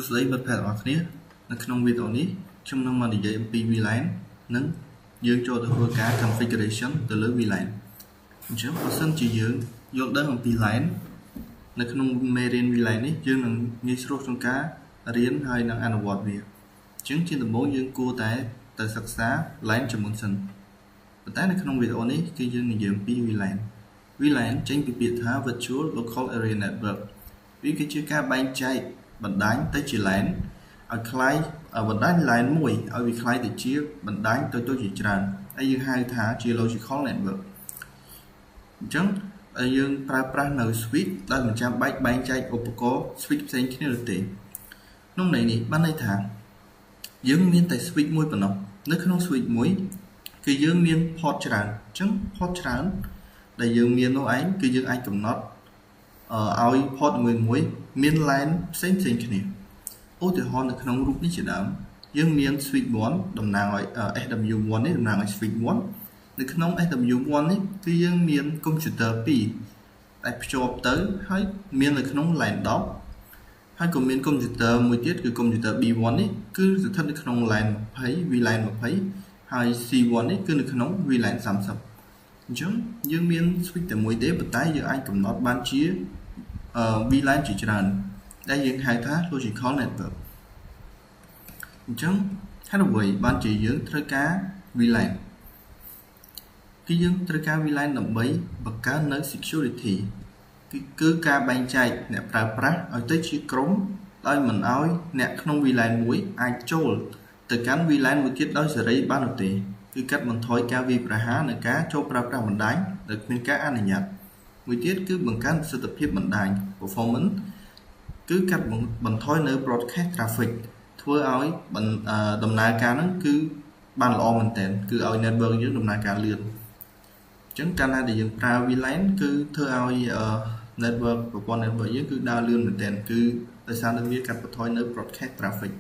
ស្ដីមិត្តភ័ក្តិរបស់គ្នានៅក្នុងវីដេអូនេះខ្ញុំនឹងមកនិយាយអំពី VLAN និងយើងចូលទៅធ្វើការ configuration ទៅលើ VLAN អញ្ចឹងបើសិនជាយើងយល់ដឹងអំពី LAN នៅក្នុងមេរៀន VLAN នេះយើងនឹងងាយស្រួលក្នុងការរៀនហើយនឹងអនុវត្តវាអញ្ចឹងជាដំបូងយើងគួរតែទៅសិក្សា LAN ជាមុនសិនប៉ុន្តែនៅក្នុងវីដេអូនេះគឺយើងនិយាយអំពី VLAN ចេញពីពាក្យថា Virtual Local Area Network វាគឺជាការបែងចែកបណ្ដាញទៅជា LAN ឲ្យคล้ายបណ្ដាញ LAN មួយឲ្យវាคล้ายទៅជាបណ្ដាញតូចៗជាច្រើនហើយយើងហៅថាជា logical network អញ្ចឹងយើងប្រើប្រាស់នៅ switch ដែលមិនចាំបាច់បែងចែកឧបករណ៍ switch ផ្សេងគ្នានោះទេក្នុងន័យនេះបានន័យថាយើងមានតែ switch មួយប៉ុណ្ណោះនៅក្នុង switch មួយគឺយើងមាន port ច្រើនអញ្ចឹង port ច្រើនដែលយើងមាននោះឯងគឺយើងអាចកំណត់ឲ្យ port មួយមាន LAN ផ្សេងគ្នាឧទាហរណ៍នៅក្នុងរូបនេះជាដើមយើងមាន switch 1តំណាងឲ្យ SW1 នេះតំណាងឲ្យ switch 1នៅក្នុង SW1 នេះគឺយើងមានកុំព្យូទ័រ2ដែលភ្ជាប់ទៅហើយមាននៅក្នុង LAN 10ហើយក៏មានកុំព្យូទ័រមួយទៀតគឺកុំព្យូទ័រ B1 នេះគឺស្ថិតនៅក្នុង LAN 20 VLAN 20ហើយ C1 នេះគឺនៅក្នុង VLAN 30អញ្ចឹងយើងមាន switch តែមួយទេប៉ុន្តែយើងអាចកំណត់បានជាVLAN ជាច្រើនដែលយើងហៅថា logical network អញ្ចឹងហេតុអ្វីបានជាយើងត្រូវការ VLAN គឺយើងត្រូវការ VLAN ដើម្បីបង្កើននៅ security គឺការបែងចែកអ្នកប្រើប្រាស់ឲ្យទៅជាក្រុមដោយមិនឲ្យអ្នកក្នុង VLAN មួយអាចចូលទៅកាន់ VLAN មួយទៀតដោយសេរីបាននោះទេគឺកាត់បន្ថយការវាយប្រហារនៃការចូលប្រើប្រាស់បណ្ដាញដោយគ្មានការអនុញ្ញាតមួយទៀតគឺបង្កើនប្រសិទ្ធភាពបណ្ដាញ performance គឺកាត់បន្ថយនៅ broadcast traffic ធ្វើឲ្យដំណើរការហ្នឹងគឺបានល្អមែនទែនគឺឲ្យ network យើងដំណើរការលឿនអញ្ចឹងកាលណាដែលយើងប្រើ VLAN គឺធ្វើឲ្យ network ប្រព័ន្ធ network យើងគឺដើរលឿនមែនទែនគឺដោយសារតែវាកាត់បន្ថយនៅ broadcast traffic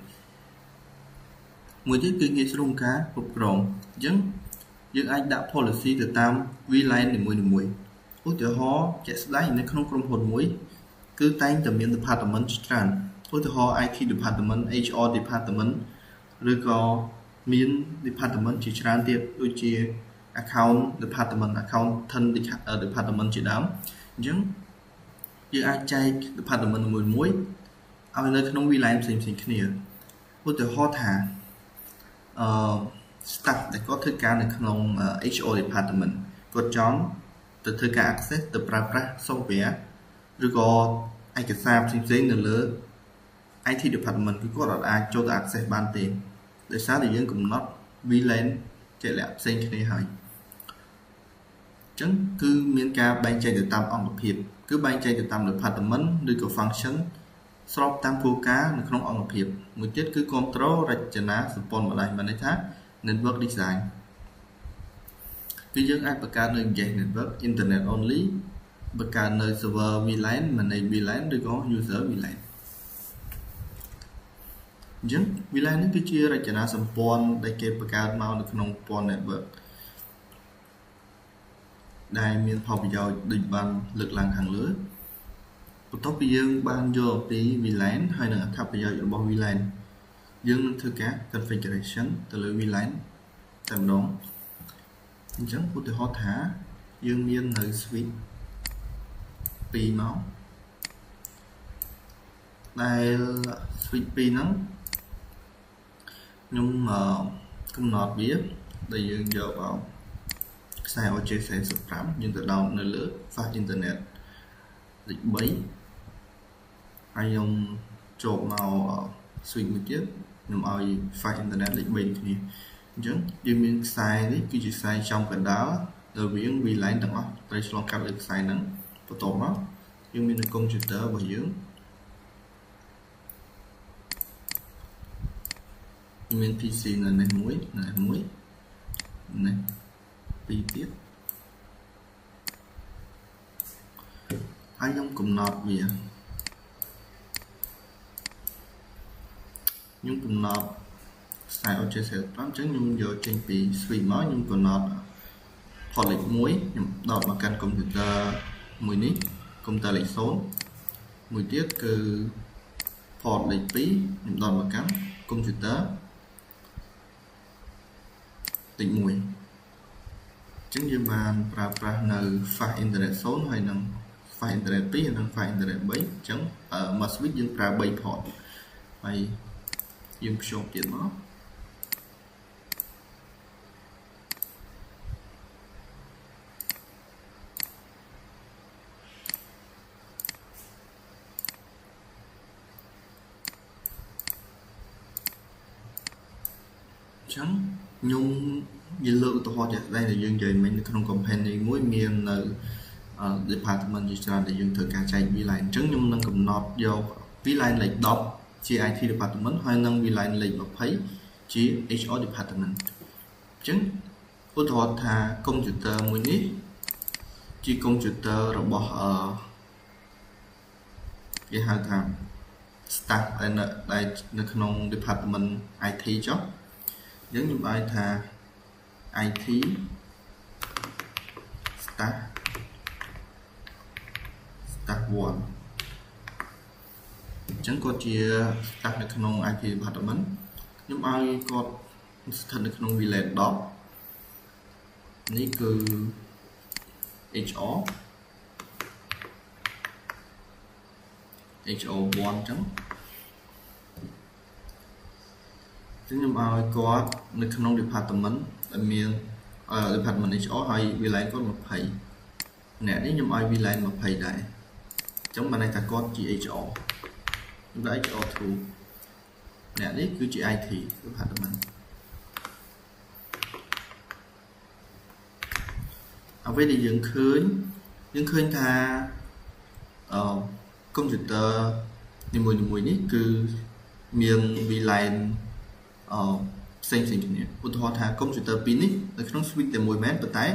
មួយទៀតគឺងាយស្រួលក្នុងការគ្រប់គ្រងអញ្ចឹងយើងអាចដាក់ policy ទៅតាម VLAN នីមួយៗឧទាហរណ៍ជាក់ស្ដែងនៅក្នុងក្រុមហ៊ុនមួយគឺតែងតែមាន department ច្រើនឧទាហរណ៍ IT department HR department ឬក៏មាន department ជាច្រើនទៀតដូចជា account department accountant department ជាដើមអញ្ចឹងយើងអាចចែក department មួយឲ្យនៅក្នុង VLAN ផ្សេងគ្នាឧទាហរណ៍ថាstaff ដែលគាត់ធ្វើការនៅក្នុង HR department គាត់ចង់ទៅធ្វើការ access ទៅប្រើប្រាស់ software ឬក៏ឯកសារផ្សេងនៅលើ IT department គឺគាត់អាចចូលទៅ access បានទេដោយសារតែយើងកំណត់ VLAN ជាក់លាក់ផ្សេងគ្នាហើយអញ្ចឹងគឺមានការបែងចែកទៅតាមអង្គភាពគឺបែងចែកទៅតាម department ឬក៏ function ស្របតាមគោលការណ៍នៅក្នុងអង្គភាពមួយទៀតគឺ control រចនាសម្ព័ន្ធបណ្ដាញបានន័យថា network design គឺយើងអាចបង្កើតនៅ guest network internet only បង្កើតនៅ server VLAN manage VLAN ឬក៏ user VLAN អញ្ចឹង VLAN នេះគឺជារចនាសម្ព័ន្ធដែលគេបង្កើតមកនៅក្នុងប្រព័ន្ធ network ដែលមានផលប្រយោជន៍ដូចបានលើកឡើងខាងលើបន្ទាប់ពីយើងបានយល់អំពី VLAN ហើយនឹងអត្ថប្រយោជន៍របស់ VLAN យើងនឹងធ្វើការ configuration ទៅលើ VLAN តែម្ដងអញ្ចឹងឧទាហរណ៍ថាយើងមាននៅ switch 2មកដែល switch 2ហ្នឹងខ្ញុំកំណត់វាដែលយើងយកvào ខ្សែ OJ45 យើងទៅដោននៅលើ fast internet លេខ3ហើយខ្ញុំចូលមក switch មួយទៀតខ្ញុំឲ្យ fast internet លេខ3ដូចគ្នាអញ្ចឹងយើងមានខ្សែនេះគឺជាខ្សែចំកណ្ដាលរវាង VLAN ទាំងអស់ត្រូវឆ្លងកាត់លើខ្សែហ្នឹងបន្ទាប់មកយើងមាននៅកុំព្យូទ័ររបស់យើងមាន PC នៅនេះមួយនេះពីរទៀតហើយខ្ញុំកំណត់វាខ្ញុំកំណត់ខ្សែ OJ45 អញ្ចឹងខ្ញុំយកចេញពី switch មកខ្ញុំកំណត់ port លេខ1ខ្ញុំដោតមកកាន់កុំព្យូទ័រមួយនេះកុំព្យូទ័រលេខ0មួយទៀតគឺ port លេខ 2 ខ្ញុំដល់មកកាន់ computer លេខ 1 អញ្ចឹងយើងបានប្រើប្រាស់នៅ fast internet 0 ហើយនឹង fast internet 2 ហើយនឹង fast internet 3 អញ្ចឹងមួយ switch យើងប្រើ 3 port ហើយយើងភ្ជាប់ទៀតមកចឹងខ្ញុំនិយាយលើកឧទាហរណ៍ជាក់ស្ដែងដែលយើងនិយាយមិញនៅក្នុង company មួយមាននៅ department ជាច្រើនដែលយើងត្រូវការចែក VLAN អញ្ចឹងខ្ញុំនឹងកំណត់យក VLAN លេខ 10 ជា IT department ហើយនឹង VLAN លេខ 20 ជា HR department អញ្ចឹងឧទាហរណ៍ថា computer មួយនេះជា computer របស់គេហៅថា staff ដែលនៅក្នុង department IT ចុះយើងខ្ញុំឲ្យថា IT staff 1 អញ្ចឹងគាត់ជា staff នៅក្នុង IT department ខ្ញុំឲ្យគាត់ស្ថិតនៅក្នុង VLAN 10នេះគឺ HR 1 អញ្ចឹងខ្ញុំឲ្យគាត់នៅក្នុង department ដែលមាន department HR ហើយ VLAN គាត់ 20 អ្នកនេះខ្ញុំឲ្យ VLAN 20 ដែរអញ្ចឹងបានន័យថាគាត់ជា HR ខ្ញុំដាក់ HR 2 អ្នកនេះគឺជា IT department អ្វីដែលយើងឃើញថាcomputer នីមួយៗនេះគឺមាន VLAN ផ្សេងគ្នាឧទាហរណ៍ថា computer 2 នេះនៅក្នុង switch តែមួយមែនប៉ុន្តែ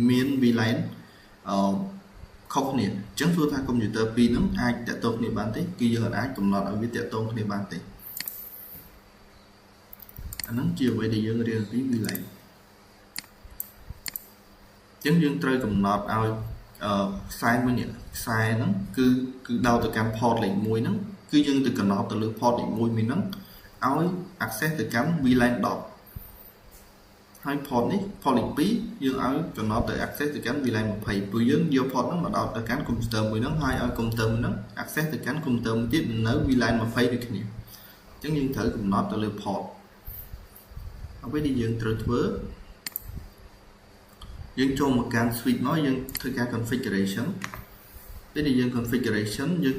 មាន VLAN ខុសគ្នាអញ្ចឹងធ្វើថា computer 2 ហ្នឹងអាចតាក់ទងគ្នាបានទេគឺយើងអាចកំណត់ឲ្យវាតាក់ទងគ្នាបានទេអាហ្នឹងជាអ្វីដែលយើងរៀនពី VLAN អញ្ចឹងយើងត្រូវកំណត់ឲ្យខ្សែមួយនេះខ្សែហ្នឹងគឺដោតទៅកាន់ port លេខ 1 ហ្នឹងគឺយើងទៅកំណត់ទៅលើ port លេខ 1 មួយហ្នឹងឲ្យ access ទៅកាន់ VLAN 10 ហើយ port នេះ port លេខ 2 យើងឲ្យកំណត់ទៅ access ទៅកាន់ VLAN 20ព្រោះយើងយក port ហ្នឹងមកដោតទៅកាន់ computer មួយហ្នឹងហើយឲ្យ computer មួយហ្នឹង access ទៅកាន់ computer មួយទៀតនៅ VLAN 20 ដូចគ្នាអញ្ចឹងយើងត្រូវកំណត់ទៅលើ port អ្វីដែលយើងត្រូវធ្វើយើងចូលមកកាន់ switch មកយើងធ្វើការ configuration ពេលដែលយើង configuration យើង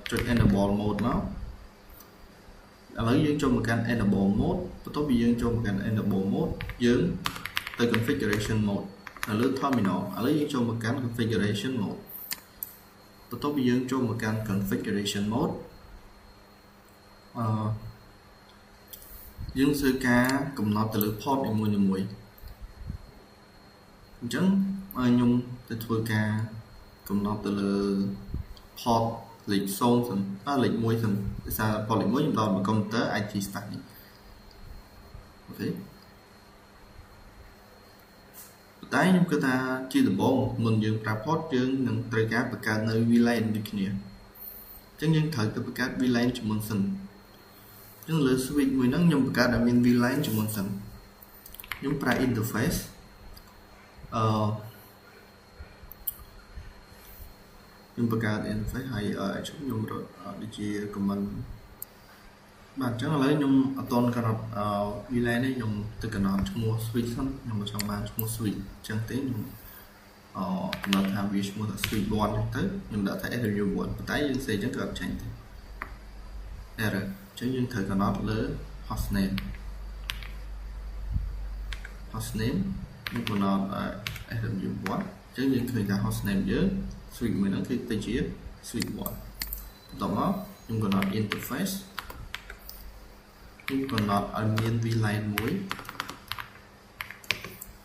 ចុច enable mode មកឥឡូវយើងចូលមកកាន់ enable mode បន្ទាប់ពីយើងចូលមកកាន់ enable mode យើងទៅ configuration mode នៅលើ terminal ឥឡូវយើងចូលមកកាន់ configuration mode បន្ទាប់ពីយើងចូលមកកាន់ configuration mode យើងធ្វើការកំណត់ទៅលើ port នីមួយៗអញ្ចឹងខ្ញុំទៅធ្វើការកំណត់ទៅលើ port លេខ 0 សិនលេខ 1 សិនដោយសារ port លេខ 1 ខ្ញុំដល់មក computer IT stack នេះអូខេតែខ្ញុំគិតថាជាដំបូងមុនយើងប្រើ port យើងនឹងត្រូវការបង្កើតនៅ VLAN ដូចគ្នាអញ្ចឹងយើងត្រូវទៅបង្កើត VLAN ជាមុនសិនអញ្ចឹងលើ switch មួយហ្នឹងខ្ញុំបង្កើតឲ្យមាន VLAN ជាមុនសិនខ្ញុំប្រើ interface ខ្ញុំបង្កើត interface ហើយខ្ញុំរត់ដូចជា command បាទអញ្ចឹងឥឡូវខ្ញុំអត់ទាន់កំណត់ VLAN នេះខ្ញុំទៅកំណត់ឈ្មោះ switch សិនខ្ញុំមិនចង់បានឈ្មោះ switch អញ្ចឹងទេខ្ញុំកំណត់ថាវាឈ្មោះថា switch 1 ទៅខ្ញុំដាក់ថា SW 1ប៉ុន្តែយើងសេអញ្ចឹងគឺអត់ចាញ់ទេ error អញ្ចឹងយើងត្រូវកំណត់លើ hostname ខ្ញុំកំណត់ SW 1អញ្ចឹងយើងឃើញថា hostname យើង switch មួយហ្នឹងគឺទៅជា switch 1បន្ទាប់មកខ្ញុំកំណត់ interface ខ្ញុំកំណត់ឲ្យមាន VLAN មួយ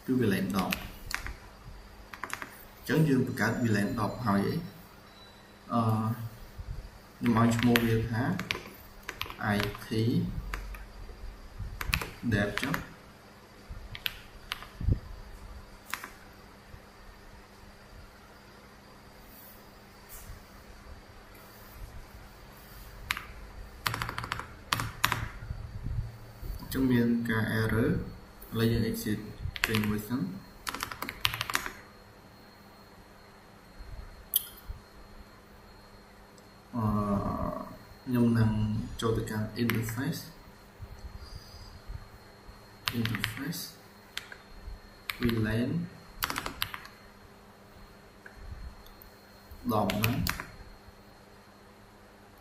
គឺ VLAN 10អញ្ចឹងយើងបង្កើត VLAN 10ហើយខ្ញុំឲ្យឈ្មោះវាថា IT dev ចុះ trong miền cả error lấy những exit trên với sẵn nhung năng cho tất cả interface VLAN đọc nó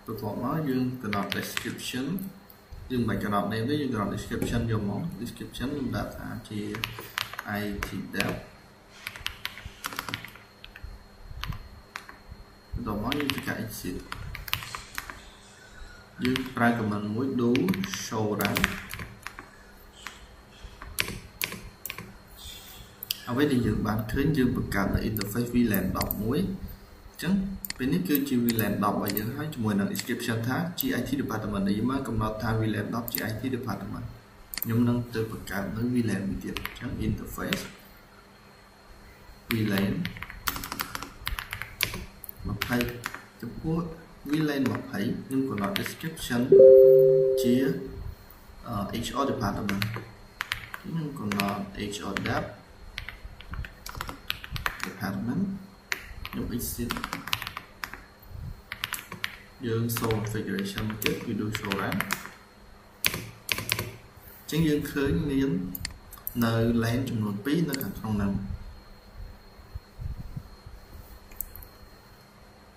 tôi thọ nó dương từ đọc description dương bài cái đọc này với dương đọc description dùng món description chúng ta thả chỉ IT dev đọc nó như cái exit dương try của mình muốn đủ show ra với đi dự bạn khởi dương bậc cả là interface VLAN đọc muối chẳng bên này cứ chỉ VLAN đọc và những hai mùi là description thá chỉ IT department đấy mà cầm nó tham VLAN đọc chỉ IT department nhưng năng từ bậc cả tới VLAN bị tiệt chẳng interface VLAN mà hay chụp của VLAN mà thấy nhưng còn nó description chia HR department nhưng còn nó HR dev department nhúc exit dương show configuration trước video show ra chính dương khởi miếng nơi LAN trong nguồn phí nó không nằm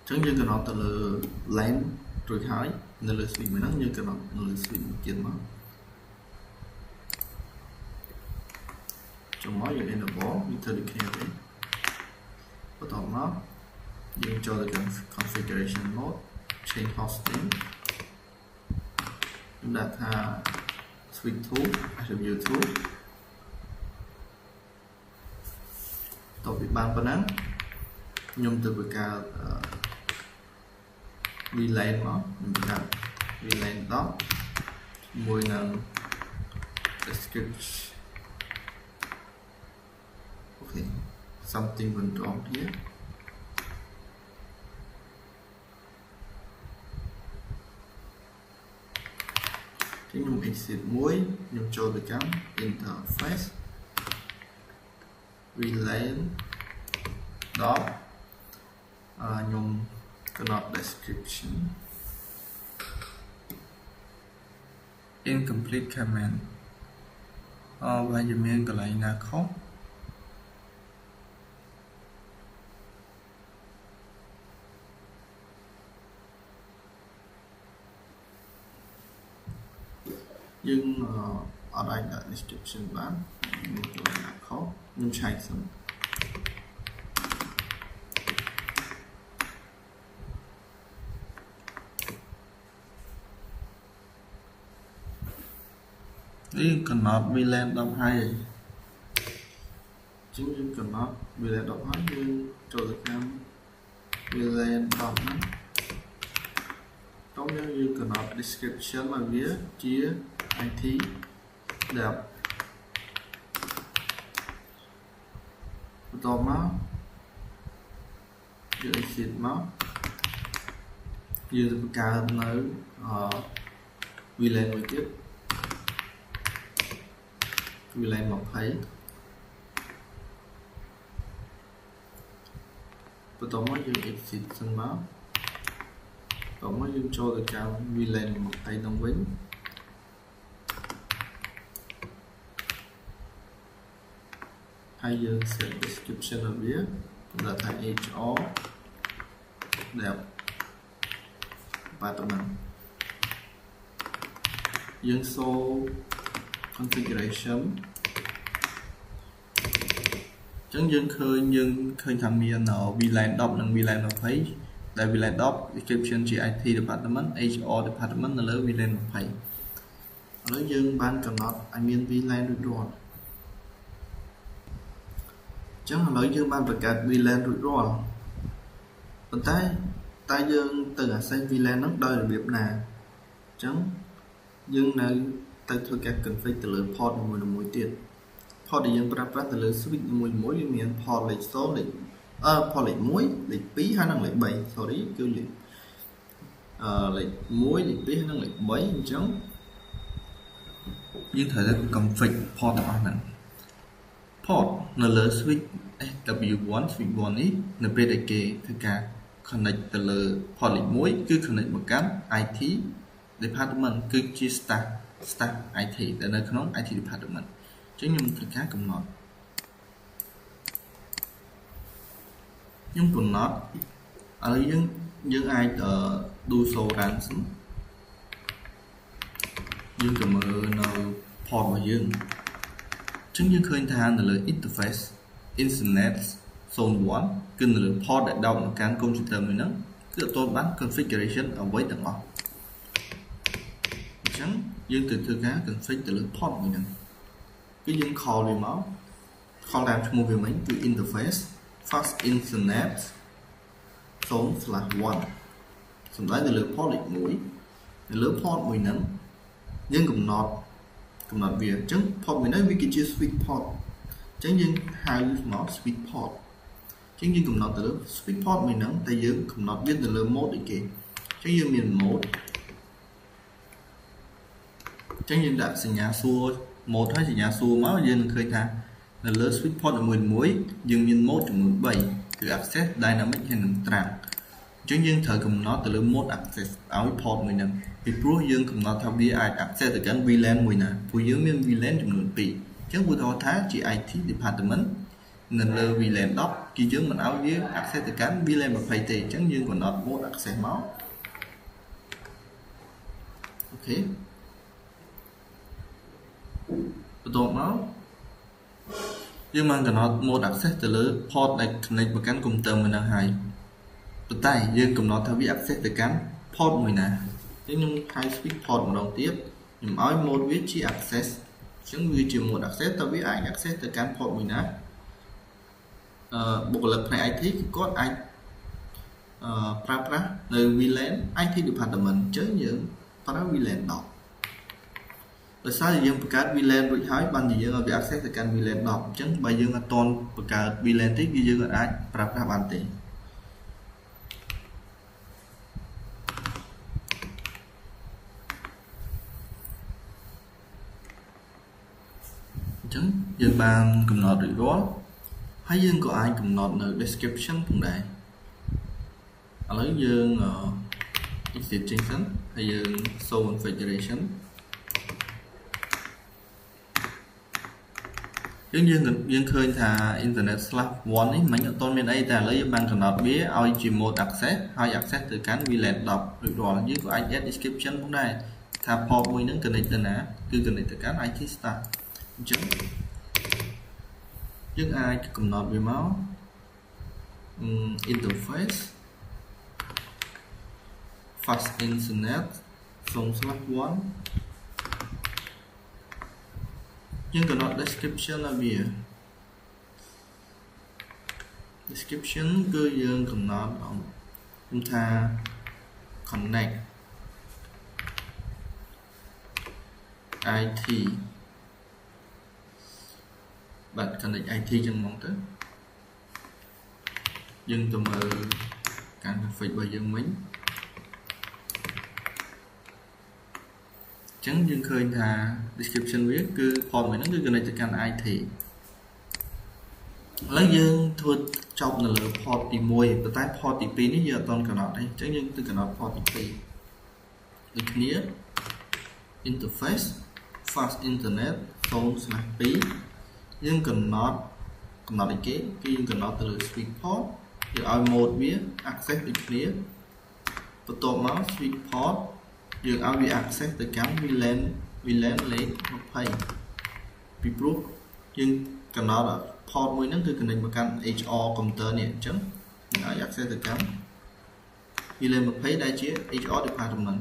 chẳng như cái nó từ là LAN rồi hỏi nơi là switch mới nó như cái nó là switch kiện nó trong đó dùng nó bỏ như thời điểm kia đấy bắt đầu nó dùng cho được configuration mode change hosting chúng ta thả switch tool attribute tool tổ bị ban nắng nhung từ việc cả VLAN nó cả VLAN đó mùi năng description okay something went wrong here thì nhung exit muối nhung cho được cái interface VLAN đó nhung cannot description incomplete command và dùm em cái lại là khó nhưng ở đây là description bán mình là khó nhưng chạy xong ý cần nọt VLAN đọc hay chính những cần nọt VLAN đọc hay nhưng cho được em VLAN đọc nó trong như cần nọt description là viết chia IT đẹp to máu giữ xịt máu như cả nơi VLAN mới tiếp VLAN một thấy và tổng mới dùng exit sân máu tổng mới dùng cho được cao VLAN một thấy đồng vĩnh hay dương set description ở phía là thay HR đẹp department dương show configuration chẳng dương khơi thằng miền ở VLAN đọc nâng VLAN nó thấy tại VLAN đọc description chỉ IT department HR department là lớn VLAN nó thấy ở dương ban cần nó anh miền VLAN được rồi chẳng là nói dương ban vật cả VLAN rủi ro còn tay dương từ ở xây VLAN nó đôi là việc nào chẳng dương này tay thôi các cần phải từ lượng port một mũi tiền port thì dương bắt từ lượng switch mũi miền port lịch số lịch port lịch muối lịch phí hay năng lịch 7 sau đấy kêu gì lịch muối lịch phí hay năng lịch 7 chẳng យើងត្រូវតែ config port ទាំងអស់ហ្នឹង port នៅលើ switch SW1 switch 1 នេះនៅពេលដែលគេធ្វើការ connect ទៅលើ port លេខ1គឺ connect មកកាន់ IT department គឺជា staff IT ដែលនៅក្នុង IT department អញ្ចឹងខ្ញុំត្រូវការកំណត់ឥឡូវយើងអាច do so ransom យើងទៅមើលនៅ port របស់យើងអញ្ចឹងយើងឃើញថានៅលើ interface internet zone 1គឺនៅលើ port ដែលដោតមកកាន់ computer មួយហ្នឹងគឺអត់ទាន់បាន configuration អ្វីទាំងអស់អញ្ចឹងយើងត្រូវធ្វើការ config ទៅលើ port មួយហ្នឹងគឺយើង call វាមក call តាមឈ្មោះវាមិញគឺ interface fast internet zone/1 សំដៅទៅលើ port លេខ1នៅលើ port មួយហ្នឹងយើងកំណត់វាអញ្ចឹង port មួយហ្នឹងវាគឺជា switch port អញ្ចឹងយើងហៅមក switch port អញ្ចឹងយើងកំណត់ទៅលើ switch port មួយហ្នឹងតែយើងកំណត់វាទៅលើ mode អីគេអញ្ចឹងយើងមាន mode អញ្ចឹងយើងដាក់សញ្ញាសួរ mode ហើយសញ្ញាសួរមកយើងនឹងឃើញថានៅលើ switch port នីមួយៗយើងមាន mode ចំនួន3គឺ access dynamic ហើយនិង trunk អញ្ចឹងយើងត្រូវកំណត់ទៅលើ mode access ឲ្យ port មួយហ្នឹងពីព្រោះយើងកំណត់ថាវាអាច access ទៅកាន់ VLAN មួយណាព្រោះយើងមាន VLAN ចំនួន2អញ្ចឹងឧទាហរណ៍ថាជា IT department នៅលើ VLAN 10គឺយើងមិនឲ្យវា access ទៅកាន់ VLAN 20ទេអញ្ចឹងយើងកំណត់ mode access មកអូខេបន្ទាប់មកយើងបានកំណត់ mode access ទៅលើ port ដែល connect មកកាន់ computer មួយហ្នឹងហើយប៉ុន្តែយើងកំណត់ថាវា access ទៅកាន់ port មួយណាអញ្ចឹងខ្ញុំហៅ switch port ម្ដងទៀតខ្ញុំឲ្យ mode វាជា access អញ្ចឹងវាជា mode access តើវាអាច access ទៅកាន់ port មួយណាបុគ្គលិកផ្នែក IT គឺគាត់អាចប្រើប្រាស់នៅ VLAN IT department អញ្ចឹងយើងប្រើ VLAN 10ដោយសារយើងបង្កើត VLAN រួចហើយបានជាយើងឲ្យវា access ទៅកាន់ VLAN 10អញ្ចឹងបើយើងអត់ទាន់បង្កើត VLAN ទេគឺយើងអាចប្រើប្រាស់បានទេអញ្ចឹងយើងបានកំណត់រួចរាល់ហើយយើងក៏អាចកំណត់នៅ description ផងដែរឥឡូវយើង exit ចេញសិនហើយយើង show configuration យើងឃើញថា internet/1 នេះមិនអត់ទាន់មានអីតែឥឡូវយើងបានកំណត់វាឲ្យជា mode access ហើយ access ទៅកាន់ VLAN 10រួចរាល់យើងក៏អាច add description ផងដែរថា port មួយហ្នឹង connect ទៅណាគឺ connect ទៅកាន់ IT staff អញ្ចឹងយើងអាចកំណត់វាមក interface fast internet zone/1 យើងកំណត់ description ឲ្យវា description គឺយើងកំណត់ខ្ញុំថា connect IT បាទ connect IT ចឹងហ្មងទៅយើងទៅមើលការ config របស់យើងវិញអញ្ចឹងយើងឃើញថា description វាគឺ port មួយហ្នឹងគឺ connect ទៅកាន់ IT ឥឡូវយើងធ្វើចប់នៅលើ port ទី1ប៉ុន្តែ port ទី2នេះយើងអត់ទាន់កំណត់ទេអញ្ចឹងយើងទៅកំណត់ port ទី2ដូចគ្នា interface fast internet zone/2 យើងកំណត់អីគេគឺយើងកំណត់ទៅលើ switch port យើងឲ្យ mode វា access ដូចគ្នាបន្ទាប់មក switch port យើងឲ្យវា access ទៅកាន់ VLAN លេខ20ពីព្រោះយើងកំណត់ port មួយហ្នឹងគឺ connect មកកាន់ HR computer នេះអញ្ចឹងយើងឲ្យ access ទៅកាន់ VLAN 20ដែលជា HR department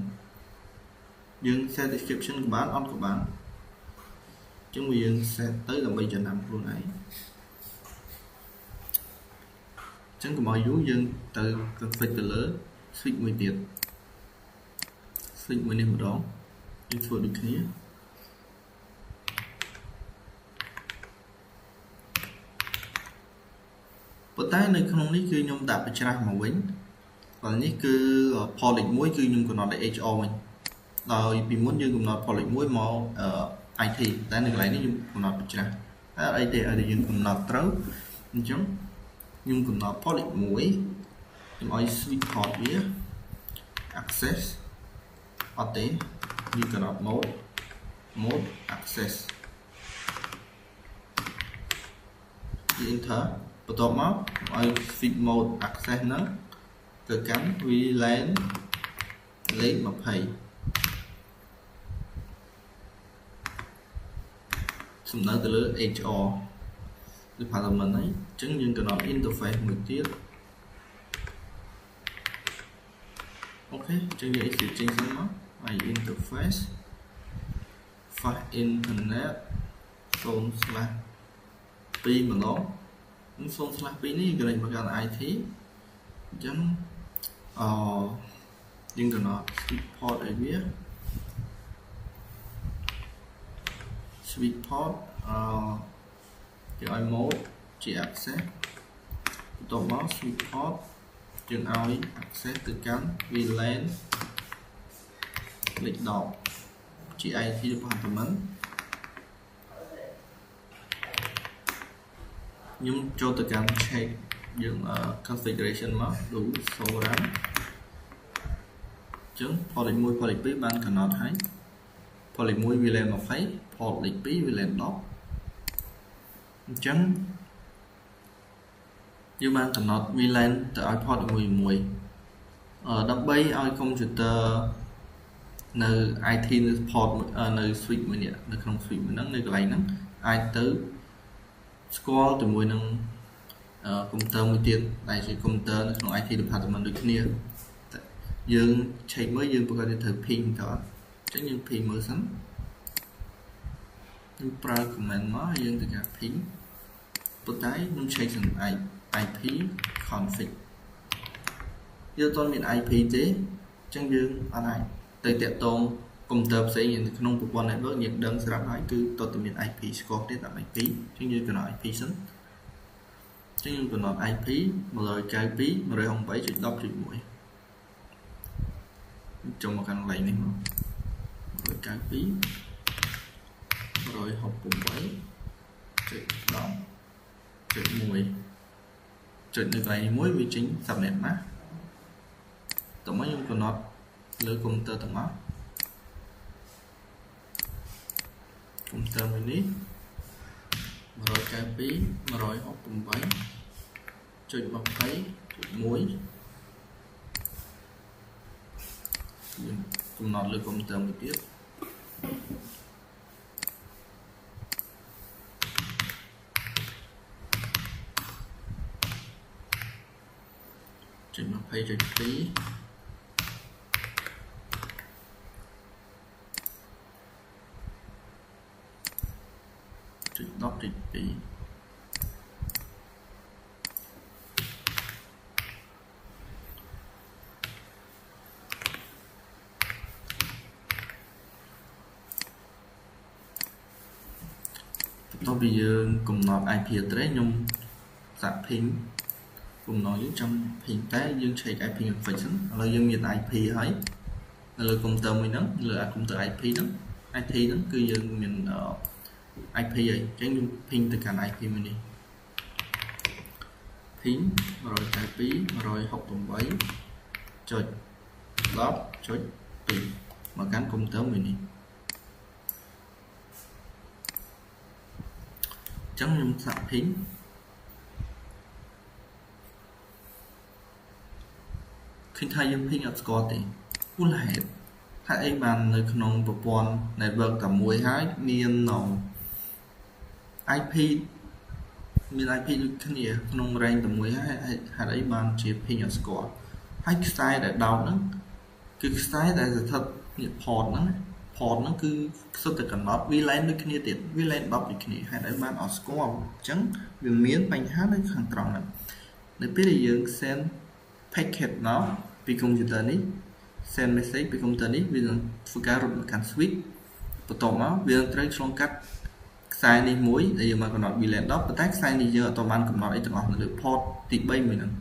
យើង set description ក៏បានអត់ក៏បានអញ្ចឹងយើង set ទៅដើម្បីចំណាំខ្លួនឯងអញ្ចឹងកុំឲ្យយូរយើងទៅ config ទៅលើ switch មួយទៀត switch មួយនេះម្ដងយើងធ្វើដូចគ្នាប៉ុន្តែនៅក្នុងនេះគឺខ្ញុំដាក់បញ្ច្រាស់មកវិញបើនេះគឺ port លេខ1គឺខ្ញុំកំណត់ HR វិញដោយពីមុនយើងកំណត់ port លេខ1មក IT តែនៅកន្លែងនេះខ្ញុំកំណត់ច្រើន អីទេឲ្យយើងកំណត់ត្រូវអញ្ចឹងខ្ញុំកំណត់ port លេខ 1 ខ្ញុំឲ្យ switch port វា access អត់ទេយើងកំណត់ mode access enter បន្ទាប់មកឲ្យ switch mode access ហ្នឹងទៅកាន់ VLAN លេខ 20 សំដៅទៅលើ HR ឬ department ហ្នឹងអញ្ចឹងយើងកំណត់ interface មួយទៀតអូខេអញ្ចឹងយើង exit ចេញសិនមកហើយ interface fast internet 0/2 ម្ដងនឹង 0/2 នេះយើងកន្លែងបង្កើត IT អញ្ចឹងយើងកំណត់ switch port ឲ្យវា switch port យើងឲ្យ mode ជា access បន្ទាប់មក switch port យើងឲ្យ access ទៅកាន់ VLAN លេខ 10 ជា IT department ខ្ញុំចូលទៅកាន់ check យើង configuration មក do so run អញ្ចឹង port លេខ 1 port លេខ 2 បានកំណត់ហើយ port លេខ 1 VLAN 20 port លេខ 2 VLAN 10អញ្ចឹងយើងបានកំណត់ VLAN ទៅឲ្យ port មួយដើម្បីឲ្យ computer នៅ IT នៅ port នៅ switch មួយនេះនៅក្នុង switch មួយហ្នឹងនៅកន្លែងហ្នឹងអាចទៅស្គាល់ជាមួយនឹង computer មួយទៀតដែលជា computer នៅក្នុង IT department ដូចគ្នាយើង check មើលយើងប្រកាសទៅ ping តើអញ្ចឹងយើង ping មើលសិនយើងប្រើ command មកយើងទៅការ ping ប៉ុន្តែខ្ញុំ check សិន IP config យើងអត់មាន IP ទេអញ្ចឹងយើងអត់អាចទៅតាក់ទង computer ផ្សេងនៅក្នុងប្រព័ន្ធ network យើងដឹងស្រាប់ហើយគឺតើតើមាន IP ស្គាល់ទេតាម IP អញ្ចឹងយើងកំណត់ IP សិនអញ្ចឹងយើងកំណត់ IP 192.168.10.1 ចុះមកខាងកន្លែងនេះមក 192.168.10.1 ចុចនៅកន្លែងនេះមួយវាចេញ subnet mask តោះមកខ្ញុំកំណត់លើ computer ទាំងអស់ computer មួយនេះ 192.168.20.1 យើងកំណត់លើ computer មួយទៀត.20.2 10.2 តោះពីយើងកំណត់ IP address ខ្ញុំសាក់ ping កំណត់យើងចង់ ping តែយើង check IP config សិនឥឡូវយើងមាន IP ហើយនៅលើ computer មួយហ្នឹងលើ computer IP ហ្នឹង IP ហ្នឹងគឺយើងមាន IP ហើយអញ្ចឹងខ្ញុំ ping ទៅកាន់ IP មួយនេះ ping 192.168.10.2 មកកាន់ computer មួយនេះអញ្ចឹងខ្ញុំសាក់ ping ឃើញថាយើង ping អត់ស្គាល់ទេមូលហេតុថាអីបាននៅក្នុងប្រព័ន្ធ network តែមួយហើយមាន IP មាន IP ដូចគ្នាក្នុង range តែមួយហើយហេតុអីបានជា ping អត់ស្គាល់ហើយខ្សែដែលដោតហ្នឹងគឺខ្សែដែលស្ថិតនេះ port ហ្នឹងគឺសុទ្ធតែកំណត់ VLAN ដូចគ្នាទៀត VLAN 10ដូចគ្នាហេតុអីបានអត់ស្គាល់អញ្ចឹងវាមានបញ្ហានៅខាងត្រង់ហ្នឹងនៅពេលដែលយើង send packet មកពី computer នេះ send message ពី computer នេះវានឹងធ្វើការរត់មកកាន់ switch បន្ទាប់មកវានឹងត្រូវឆ្លងកាត់ខ្សែនេះមួយដែលយើងមកកំណត់ VLAN 10ប៉ុន្តែខ្សែនេះយើងអត់បានកំណត់អីទាំងអស់នៅលើ port ទី3មួយហ្នឹង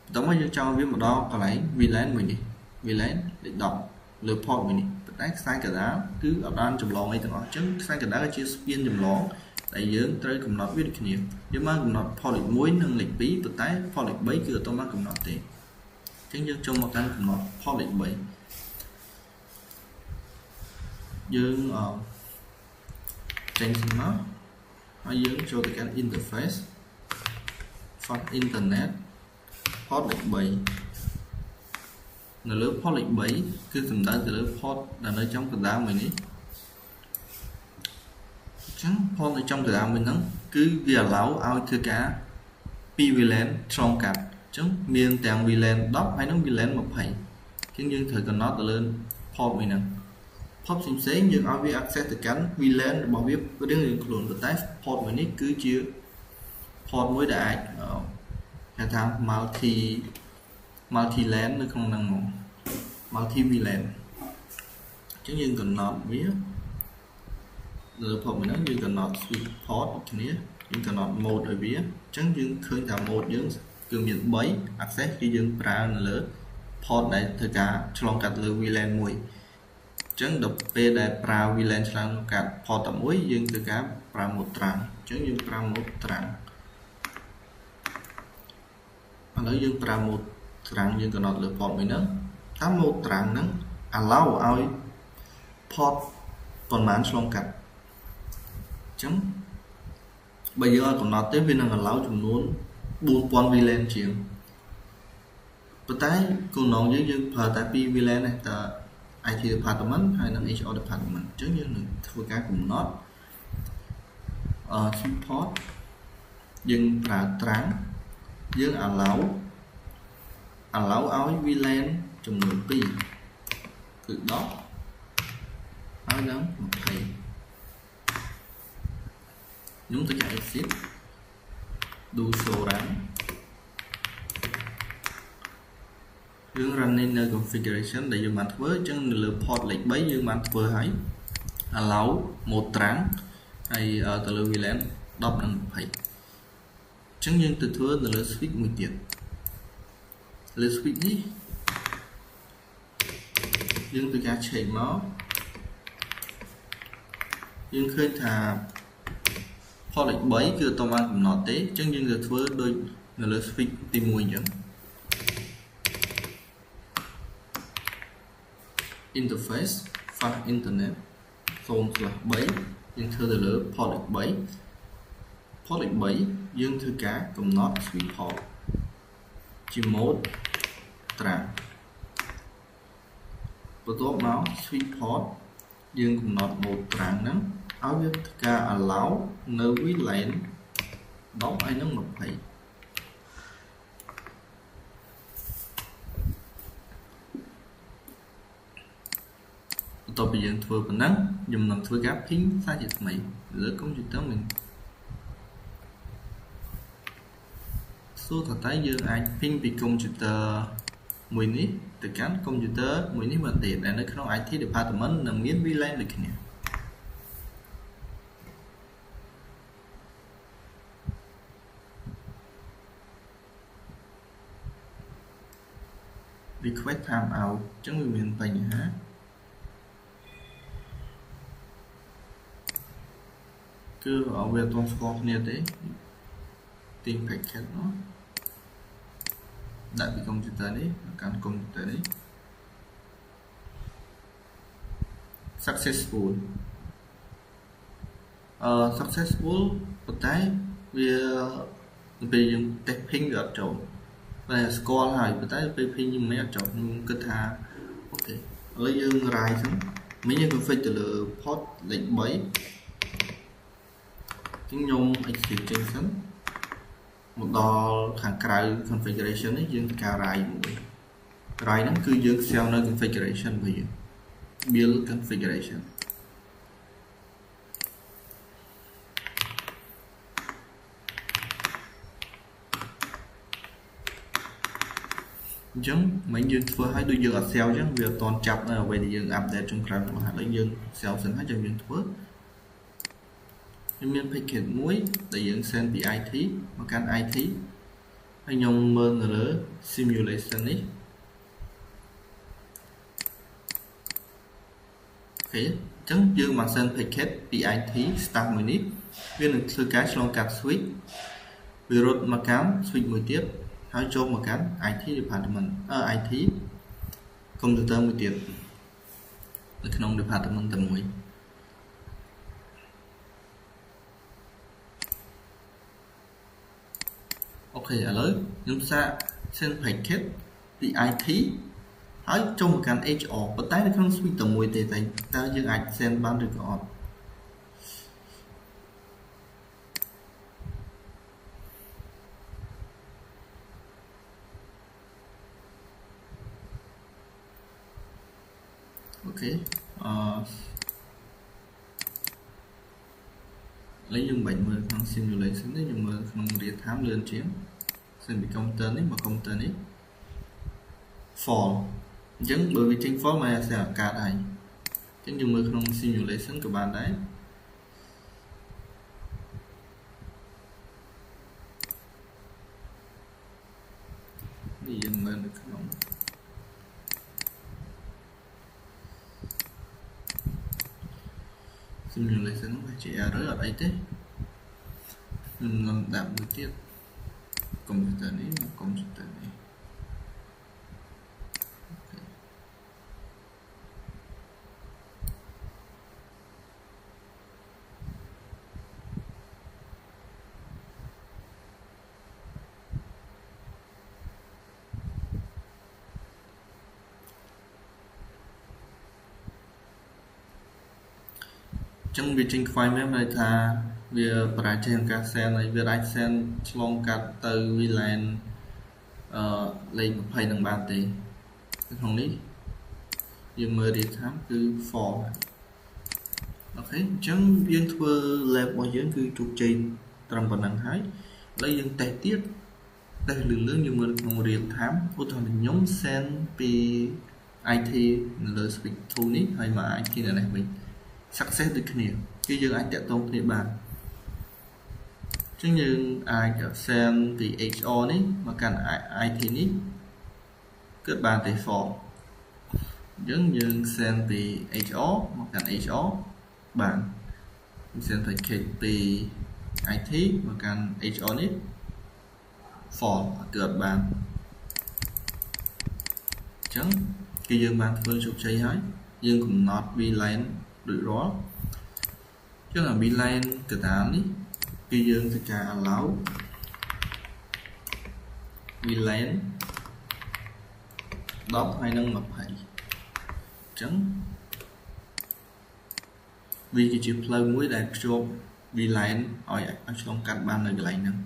បន្ទាប់មកយើងចង់វាមកដល់កន្លែង VLAN មួយនេះ VLAN លេខ10លើ port មួយនេះប៉ុន្តែ តែខ្សែកណ្ដាលគឺអត់បានចម្លងអីទាំងអស់អញ្ចឹងខ្សែកណ្ដាលជាស្ពានចម្លងដែលយើងត្រូវកំណត់វាដូចគ្នាយើងបានកំណត់ port លេខ 1 និង លេខ 2 ប៉ុន្តែ port លេខ 3 គឺអត់ទាន់បានកំណត់ទេអញ្ចឹងយើងចូលមកកាន់កំណត់ port លេខ 3 យើងចេញទៅមកហើយយើងចូលទៅកាន់ interface fast internet port លេខ 3 នៅលើ port លេខ 3 គឺសំដៅទៅលើ port ដែលនៅចំកណ្ដាលមួយនេះអញ្ចឹង port នៅចំកណ្ដាលមួយហ្នឹងគឺវា allow ឲ្យធ្វើការពី VLAN ឆ្លងកាត់អញ្ចឹងមានទាំង VLAN 10 ហើយនិង VLAN 20អញ្ចឹងយើងត្រូវកំណត់ទៅលើ port មួយហ្នឹង port ផ្សេងៗយើងឲ្យវា access ទៅកាន់ VLAN របស់វារៀងៗខ្លួនប៉ុន្តែ port មួយនេះគឺជា port មួយដែលអាចហៅថា multi LAN នៅក្នុងហ្នឹងមក multi VLAN អញ្ចឹងយើងកំណត់វាលើ port មួយហ្នឹងយើងកំណត់ switch port គ្នាយើងកំណត់ mode ឲ្យវាអញ្ចឹងយើងឃើញថា mode យើងគឺមាន3 access គឺយើងប្រើនៅលើ port ដែលធ្វើការឆ្លងកាត់លើ VLAN មួយអញ្ចឹងដល់ពេលដែលប្រើ VLAN ឆ្លងកាត់ port តែមួយយើងធ្វើការប្រើ mode ត្រាំអញ្ចឹងយើងប្រើ mode ត្រាំឥឡូវយើងប្រើ mode ត្រាំយើងកំណត់លើ port មួយហ្នឹងតាម mode ត្រាំហ្នឹង allow ឲ្យ port ប៉ុន្មានឆ្លងកាត់អញ្ចឹងបើយើងអត់កំណត់ទេវានឹង allow ចំនួន 4000 VLAN ជាងប៉ុន្តែគោលនងយើងប្រើតែ2 VLAN ទេតើ IT department ហើយនិង HR department អញ្ចឹងយើងនឹងធ្វើការកំណត់ support យើងប្រើត្រាំយើង allow ឲ្យ VLAN ចំនួន2គឺ10ហើយនឹង20ខ្ញុំទៅ exit do show run យើង running នៅ configuration ដែលយើងបានធ្វើអញ្ចឹងនៅលើ port លេខ 3 យើងបានធ្វើហើយ allow mode ត្រាំហើយទៅលើ VLAN 10 និង 20អញ្ចឹងយើងទៅធ្វើនៅលើ switch មួយទៀតលើ switch នេះយើងទៅការ check មកយើងឃើញថា port លេខ 3 គឺអត់ទាន់បានកំណត់ទេអញ្ចឹងយើងទៅធ្វើដូចនៅលើ switch ទី 1 អញ្ចឹង interface fast internet 0/3 យើងធ្វើទៅលើ port លេខ 3 port លេខ 3 យើងធ្វើការកំណត់ switch port ជា mode ត្រាំបន្ទាប់មក switch port យើងកំណត់ mode ត្រាំហ្នឹងឲ្យវាធ្វើការ allow នៅ VLAN 10ហើយនិង20បន្ទាប់ពីយើងធ្វើប៉ុណ្ណឹងខ្ញុំនឹងធ្វើការ ping សារជាថ្មីលើកុំព្យូទ័រmình សួរថាតើយើងអាច ping ពីកុំព្យូទ័រមួយនេះទៅកាន់កុំព្យូទ័រមួយនេះបានទេដែលនៅក្នុង IT department នឹងមាន VLAN ដូចគ្នា request time out អញ្ចឹងវាមានបញ្ហាគឺវាអត់ទាន់ស្គាល់គ្នាទេទី packet មកដាក់ពីកុំព្យូទ័រនេះមកកាន់កុំព្យូទ័រនេះ successful successful ប៉ុន្តែវាពេលយើង test ping វាអត់ចូលតែស្គាល់ហើយប៉ុន្តែពេល ping យើងមិនអត់ចូលខ្ញុំគិតថាអូខេឥឡូវយើង rise ហ្នឹងមិញយើង config ទៅលើ port លេខ 3 ខ្ញុំ exit ចេញសិនមកដល់ខាងក្រៅ configuration នេះយើងធ្វើការ write មួយ write ហ្នឹងគឺយើង save នៅ configuration របស់យើង build configuration អញ្ចឹងមិញយើងធ្វើឲ្យដូចយើងអត់ save អញ្ចឹងវាអត់តន់ចាប់នៅអ្វីដែលយើង update ចុងក្រោយរបស់ហើយយើង save សិនហើយចាំយើងធ្វើមាន packet មួយដែលយើង send ពី IT មកកាន់ IT ហើយខ្ញុំមើលនៅលើ simulation នេះ អូខេអញ្ចឹងយើងមក send packet ពី IT start មួយនេះវានឹងធ្វើការឆ្លងកាត់ switch វារត់មកកាន់ switch មួយទៀតហើយចូលមកកាន់ IT department IT computer មួយទៀតនៅក្នុង department តែមួយអូខេឥឡូវខ្ញុំសាក send packet ពី IT ហើយចូលមកកាន់ HR ប៉ុន្តែនៅក្នុង switch តែមួយទេតែតើយើងអាច send បានឬក៏អត់អូខេឥឡូវយើងបាច់មើលក្នុង simulation នេះយើងមើលក្នុង real time លឿនជាង send ពី computer នេះមក computer នេះ fall អញ្ចឹងបើវាចេញ fall មកអាសាអាកាសហើយអញ្ចឹងយើងមើលក្នុង simulation ក៏បានដែរនេះយើងមើលនៅក្នុង simulation វាជា error អត់អីទេខ្ញុំនឹងដាក់មួយទៀត computer នេះមក computer នេះចឹងវាចេញខ្វាយមែនន័យថាវាបរាជ័យក្នុងការ send ហើយវាអាច send ឆ្លងកាត់ទៅ VLAN លេខ20នឹងបានទេក្នុងនេះយើងមើល real time គឺ fall អូខេអញ្ចឹងយើងធ្វើ lab របស់យើងគឺជោគជ័យត្រឹមប៉ុណ្្នឹងហើយឥឡូវយើងតេស្តទៀតតេស្តលឿនយើងមើលក្នុង real time ឧទាហរណ៍ខ្ញុំ send ពី IT នៅលើ switch 2នេះហើយមក IT នៅនេះវិញsuccess ដូចគ្នាគឺយើងអាចតាក់ទងគ្នាបានអញ្ចឹងយើងអាច send ពី HR នេះមកកាន់ IT នេះគឺបានតែ fall អញ្ចឹងយើង send ពី HR មកកាន់ HR បាន send packet ពី IT មកកាន់ HR នេះ fall គឺអត់បានអញ្ចឹងគឺយើងបានធ្វើជោគជ័យហើយយើងកំណត់ VLAN ដូចរាល់អញ្ចឹងអា VLAN កណ្ដាលនេះគឺយើងធ្វើការ allow VLAN 10ហើយនឹង20អញ្ចឹងវាគឺជាផ្លូវមួយដែលភ្ជាប់ VLAN ឲ្យឆ្លងកាត់បាននៅកន្លែងហ្នឹង